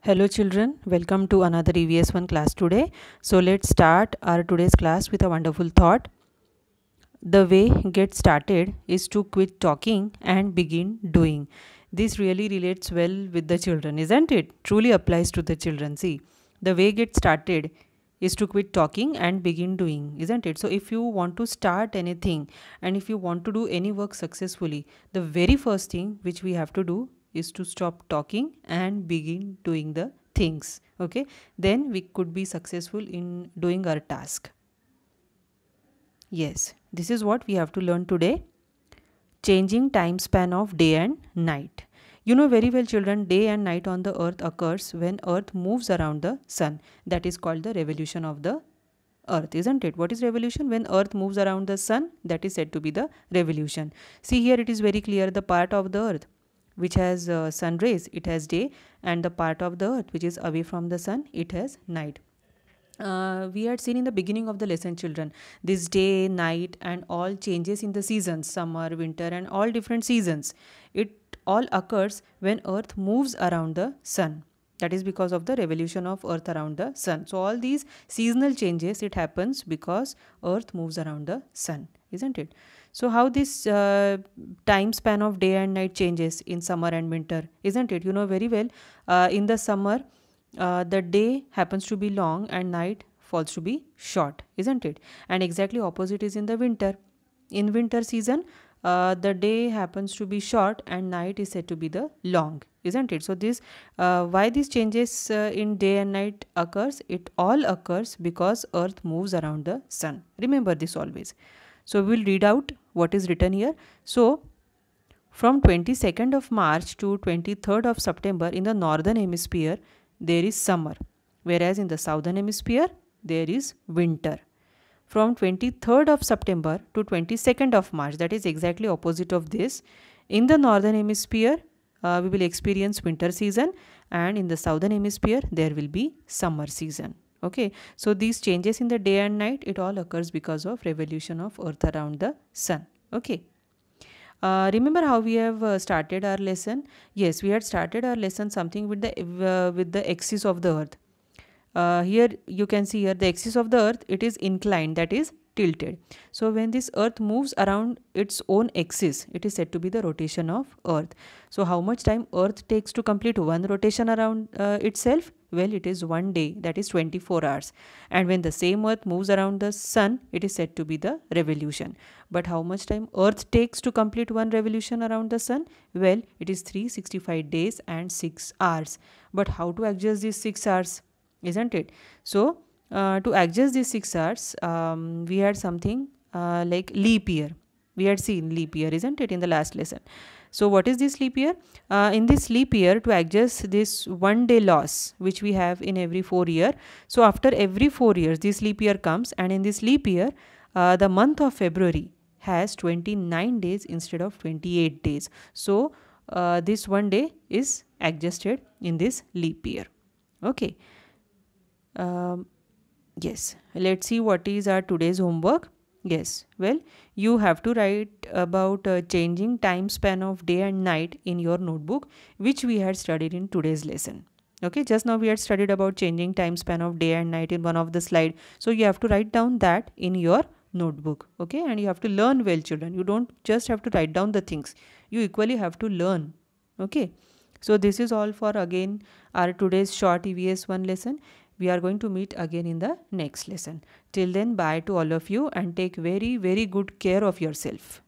Hello children, welcome to another EVS1 class today. So let's start our today's class with a wonderful thought. The way get started is to quit talking and begin doing. This really relates well with the children, isn't it? Truly applies to the children. See, the way get started is to quit talking and begin doing, isn't it? So if you want to start anything and if you want to do any work successfully, the very first thing which we have to do is to stop talking and begin doing the things. Okay, then we could be successful in doing our task. Yes, this is what we have to learn today. Changing time span of day and night. You know very well children, day and night on the earth occurs when earth moves around the sun. That is called the revolution of the earth, isn't it? What is revolution? When earth moves around the sun, that is said to be the revolution. See here, it is very clear, the part of the earth which has sun rays, it has day, and the part of the earth which is away from the sun, it has night. We had seen in the beginning of the lesson children, this day, night and all changes in the seasons, summer, winter and all different seasons, it all occurs when earth moves around the sun. That is because of the revolution of earth around the sun. So all these seasonal changes, it happens because earth moves around the sun, isn't it? So how this time span of day and night changes in summer and winter, isn't it? You know very well, in the summer the day happens to be long and night falls to be short, isn't it? And exactly opposite is in the winter. In winter season, the day happens to be short and night is said to be the long, isn't it? So this why these changes in day and night occurs, it all occurs because earth moves around the sun. Remember this always. So we will read out what is written here. So from 22nd of March to 23rd of September in the northern hemisphere there is summer, whereas in the southern hemisphere there is winter. From 23rd of September to 22nd of March, that is exactly opposite of this. In the northern hemisphere we will experience winter season, and in the southern hemisphere there will be summer season. Okay, so these changes in the day and night, it all occurs because of revolution of earth around the sun. Okay. Remember how we have started our lesson? Yes, we had started our lesson something with the axis of the earth. Here you can see here the axis of the earth, it is inclined, that is tilted. So when this earth moves around its own axis, it is said to be the rotation of earth. So how much time earth takes to complete one rotation around itself? Well, it is 1 day, that is 24 hours. And when the same earth moves around the sun, it is said to be the revolution. But how much time earth takes to complete one revolution around the sun? Well, it is 365 days and 6 hours. But how to adjust these 6 hours, isn't it? So to adjust these 6 hours, we had something like leap year. We had seen leap year, isn't it, in the last lesson. So what is this leap year? In this leap year, to adjust this 1 day loss which we have in every 4 years. So after every 4 years this leap year comes, and in this leap year the month of February has 29 days instead of 28 days. So this 1 day is adjusted in this leap year. Okay. Yes, let's see what is our today's homework. Yes, well, you have to write about changing time span of day and night in your notebook, which we had studied in today's lesson. Okay, just now we had studied about changing time span of day and night in one of the slide. So you have to write down that in your notebook. Okay, and you have to learn well, children. You don't just have to write down the things. You equally have to learn. Okay, so this is all for again our today's short EVS1 lesson. We are going to meet again in the next lesson. Till then, bye to all of you and take very, very good care of yourself.